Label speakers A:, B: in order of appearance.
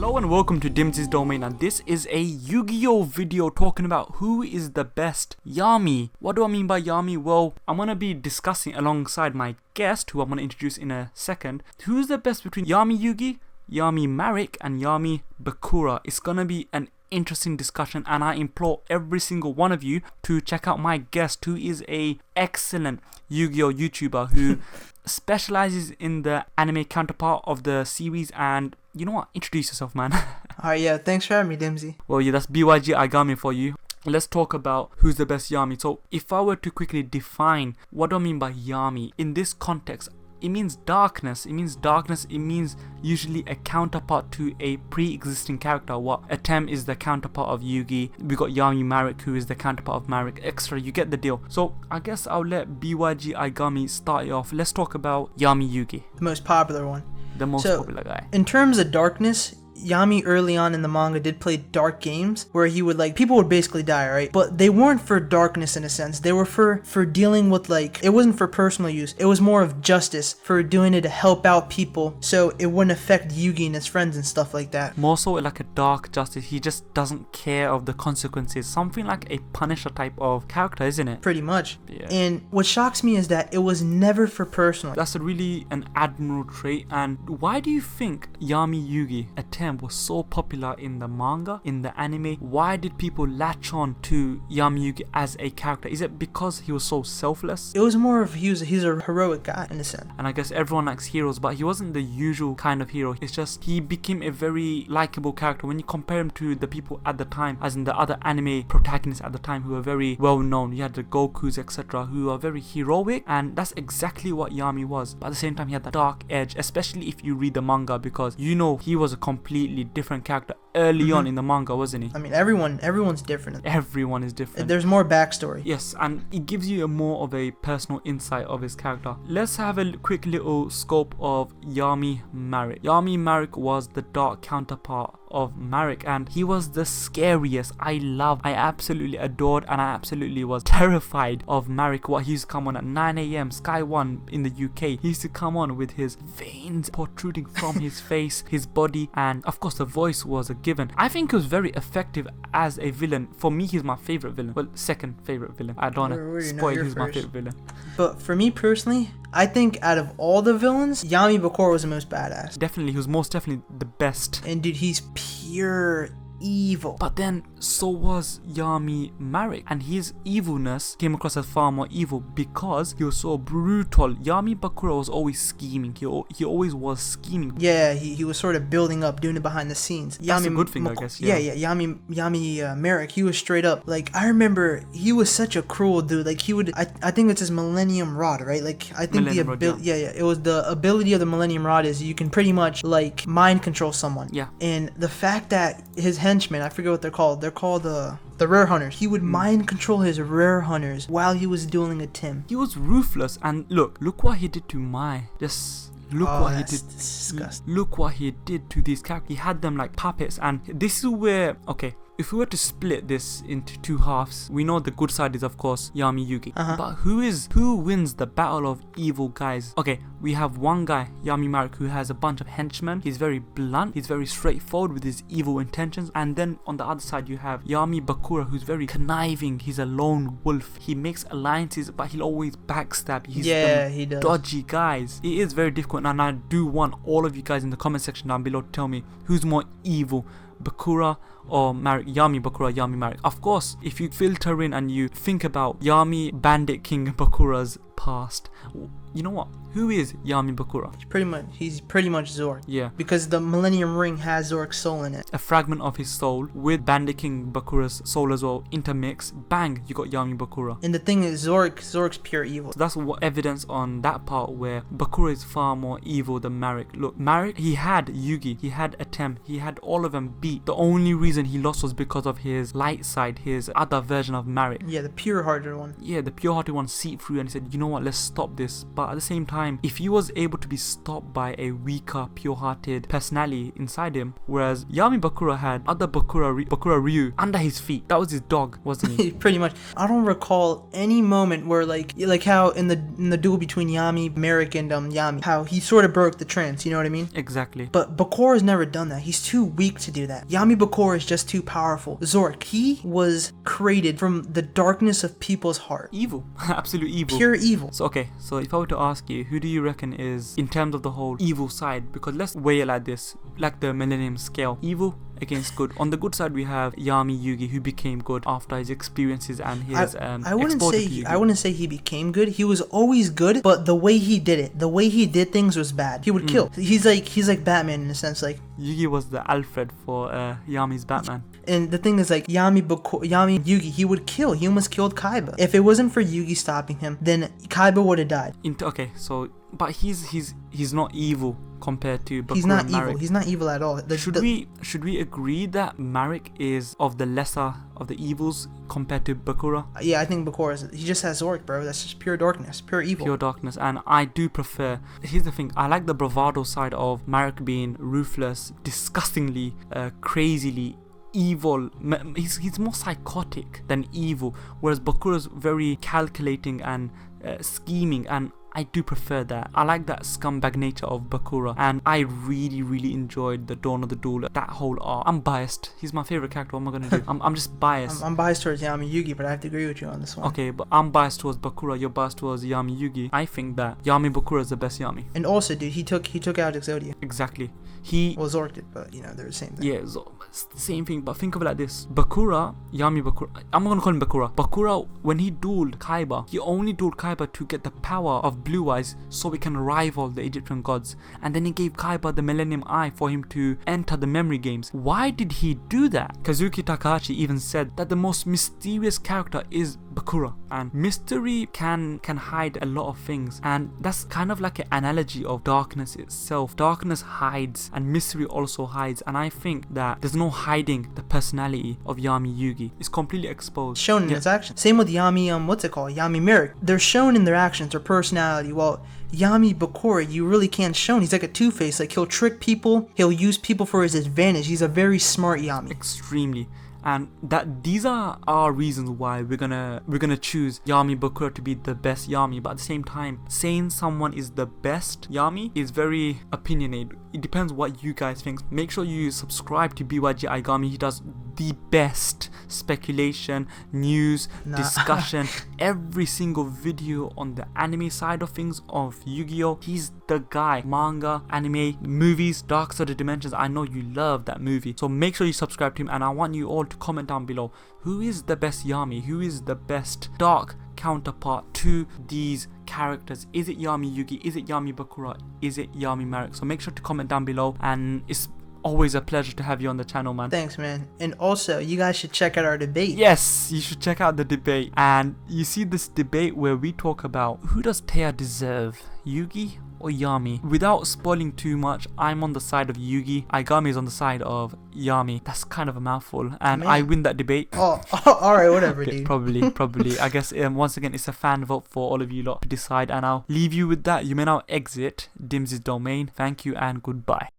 A: Hello and welcome to Dimsy's Domain, and this is a Yu-Gi-Oh video talking about who is the best Yami. What do I mean by Yami? Well, I'm going to be discussing alongside my guest, who I'm going to introduce in a second, who's the best between Yami Yugi, Yami Marik and Yami Bakura. It's going to be an interesting discussion, and I implore every single one of you to check out my guest, who is a excellent Yu-Gi-Oh YouTuber who specializes in the anime counterpart of the series. And you know what, introduce yourself, man.
B: Alright, yeah, thanks for having me, Dimsy.
A: Well, yeah, that's BYG AIgami for you. Let's talk about who's the best Yami. So if I were to quickly define what do I mean by Yami in this context, it means darkness. It means usually a counterpart to a pre-existing character. What Atem is the counterpart of Yugi. We got Yami Marik, who is the counterpart of Marik, etc. You get the deal. So I guess I'll let BYG AIgami start it off. Let's talk about Yami Yugi,
B: The most popular one.
A: the most popular guy.
B: In terms of darkness, Yami early on in the manga did play dark games where he would people would basically die, right? But they weren't for darkness in a sense. They were for dealing with it wasn't for personal use. It was more of justice, for doing it to help out people so it wouldn't affect Yugi and his friends and stuff like that.
A: More so like a dark justice. He just doesn't care of the consequences. Something like a Punisher type of character, isn't it?
B: Pretty much.
A: Yeah.
B: And what shocks me is that it was never for personal.
A: That's really an admirable trait. And why do you think Yami Yugi Atem was so popular in the manga, in the anime? Why did people latch on to Yami Yugi as a character? Is it because he was so selfless?
B: It was more of he's a heroic guy in a sense.
A: And I guess everyone likes heroes, but he wasn't the usual kind of hero. It's just he became a very likable character when you compare him to the people at the time, as in the other anime protagonists at the time who were very well known. You had the Gokus, etc., who are very heroic, and that's exactly what Yami was. But at the same time, he had that dark edge, especially if you read the manga, because you know he was a completely different character early on in the manga, wasn't he?
B: I mean, everyone's different.
A: Everyone is different.
B: There's more backstory.
A: Yes, and it gives you more of a personal insight of his character. Let's have a quick little scope of Yami Marik. Yami Marik was the dark counterpart of Marik, and he was the scariest. I absolutely adored, and I absolutely was terrified of Marik. What he used to come on at 9 AM Sky 1 in the UK. He used to come on with his veins protruding from his face, his body, and of course the voice was a given. I think he was very effective as a villain. For me, he's my favorite villain. Well, second favorite villain. I don't want to spoil who's my favorite villain.
B: But for me personally, I think out of all the villains, Yami Bakura was the most badass.
A: Definitely, he was most definitely the best.
B: And dude, he's pure evil.
A: But then so was Yami Marik, and his evilness came across as far more evil because he was so brutal. Yami Bakura was always scheming. He always was scheming.
B: Yeah, he was sort of building up, doing it behind the scenes.
A: That's a good thing, I guess. Yeah.
B: Yami Marik, he was straight up. I remember he was such a cruel dude. He would, I think it's his Millennium Rod, right? I think the ability, it was the ability of the Millennium Rod is you can pretty much mind control someone.
A: Yeah.
B: And the fact that his henchmen, I forget what they're called. They're called the rare hunters. He would mind control his rare hunters while he was dueling Atem.
A: He was ruthless, and look what he did to Mai. Look what he did.
B: Disgusting.
A: Look what he did to these characters. He had them like puppets, and this is where, okay, if we were to split this into two halves, we know the good side is of course Yami Yugi. But who wins the battle of evil guys? Okay, we have one guy, Yami Marik, who has a bunch of henchmen. He's very blunt, he's very straightforward with his evil intentions. And then on the other side you have Yami Bakura, who's very conniving. He's a lone wolf. He makes alliances, but he'll always backstab. He does. Dodgy guys. It is very difficult, and I do want all of you guys in the comment section down below to tell me who's more evil, Bakura or Marik. Yami Bakura, Yami Marik. Of course, if you filter in and you think about Yami Bandit King Bakura's past, you know what? Who is Yami Bakura?
B: He's pretty much Zork.
A: Yeah.
B: Because the Millennium Ring has Zork's soul in it.
A: A fragment of his soul with Bandit King Bakura's soul as well intermix. Bang, you got Yami Bakura.
B: And the thing is, Zork's pure evil.
A: So that's what evidence on that part where Bakura is far more evil than Marik. Look, Marik, he had Yugi, he had Atem, he had all of them beat. The only reason he lost was because of his light side, his other version of Marik.
B: Yeah, the pure-hearted one.
A: Yeah, the pure-hearted one seeped through and he said, you know what? what, let's stop this. But at the same time, if he was able to be stopped by a weaker, pure-hearted personality inside him, whereas Yami Bakura had other Bakura Ryu under his feet. That was his dog, wasn't he?
B: Pretty much. I don't recall any moment where like how in the duel between Yami Marik and Yami, how he sort of broke the trance, you know what I mean?
A: Exactly.
B: But Bakura's never done that. He's too weak to do that. Yami Bakura is just too powerful. Zork, he was created from the darkness of people's heart.
A: Evil. Absolute evil.
B: Pure evil.
A: So okay, so if I were to ask you, who do you reckon is, in terms of the whole evil side, because let's weigh it like this, like the Millennium Scale, evil against good. On the good side, we have Yami Yugi, who became good after his experiences and his
B: I wouldn't say he became good. He was always good, but the way he did things was bad. He would kill. He's like Batman in a sense. Like
A: Yugi was the Alfred for Yami's Batman.
B: And the thing is, like, Yami Yugi, he would kill. He almost killed Kaiba. If it wasn't for Yugi stopping him, then Kaiba would have died.
A: Okay, so but he's not evil compared to Bakura.
B: He's not
A: and Marik.
B: evil. He's not evil at all.
A: Should we agree that Marik is of the lesser of the evils compared to Bakura?
B: Yeah, I think Bakura he just has Zork, bro. That's just pure darkness, pure evil.
A: Pure darkness, and I do prefer. Here's the thing: I like the bravado side of Marik being ruthless, disgustingly, crazily evil. He's more psychotic than evil, whereas Bakura's very calculating and scheming, and I do prefer that. I like that scumbag nature of Bakura, and I really enjoyed the Dawn of the Duel, that whole arc. I'm biased. He's my favorite character. What am I gonna do? I'm just biased.
B: I'm biased towards Yami Yugi, but I have to agree with you on this one.
A: Okay, but I'm biased towards Bakura. You're biased towards Yami Yugi. I think that Yami Bakura is the best Yami.
B: And also, dude, he took out Exodia.
A: Exactly.
B: Well, Zork did, but you know they're the same thing.
A: Yeah, it's the same thing. But think of it like this: Bakura, Yami Bakura. I'm gonna call him Bakura. Bakura, when he dueled Kaiba, he only dueled Kaiba to get the power of Blue Eyes, so we can rival the Egyptian gods. And then he gave Kaiba the Millennium Eye for him to enter the memory games. Why did he do that? Kazuki Takahashi even said that the most mysterious character is Bakura, and mystery can hide a lot of things, and that's kind of like an analogy of darkness itself. Darkness hides and mystery also hides, and I think that there's no hiding the personality of Yami Yugi. It's completely exposed,
B: shown in his actions. Same with Yami Yami Marik. They're shown in their actions, their personality. Well, Yami Bakura, you really can't show him. He's like a two-face. Like, he'll trick people, he'll use people for his advantage. He's a very smart Yami.
A: Extremely. And that these are our reasons why we're gonna choose Yami Bakura to be the best Yami. But at the same time, saying someone is the best Yami is very opinionated. It depends what you guys think. Make sure you subscribe to BYG AIgami. He does the best speculation, news, discussion, every single video on the anime side of things of Yu-Gi-Oh. He's the guy. Manga, anime, movies, Dark Side of Dimensions. I know you love that movie. So make sure you subscribe to him, and I want you all to comment down below. Who is the best Yami? Who is the best dark counterpart to these characters? Is it Yami Yugi? Is it Yami Bakura? Is it Yami Marik? So make sure to comment down below, and it's always a pleasure to have you on the channel, man.
B: Thanks, man. And also, you guys should check out our debate.
A: Yes, you should check out the debate. And you see this debate where we talk about who does Taya deserve, Yugi or Yami? Without spoiling too much, I'm on the side of Yugi. AIgami is on the side of Yami. That's kind of a mouthful, and man, I win that debate.
B: Oh, alright, whatever,
A: Okay,
B: dude.
A: Probably. I guess once again, it's a fan vote for all of you lot to decide, and I'll leave you with that. You may now exit Dim's domain. Thank you and goodbye.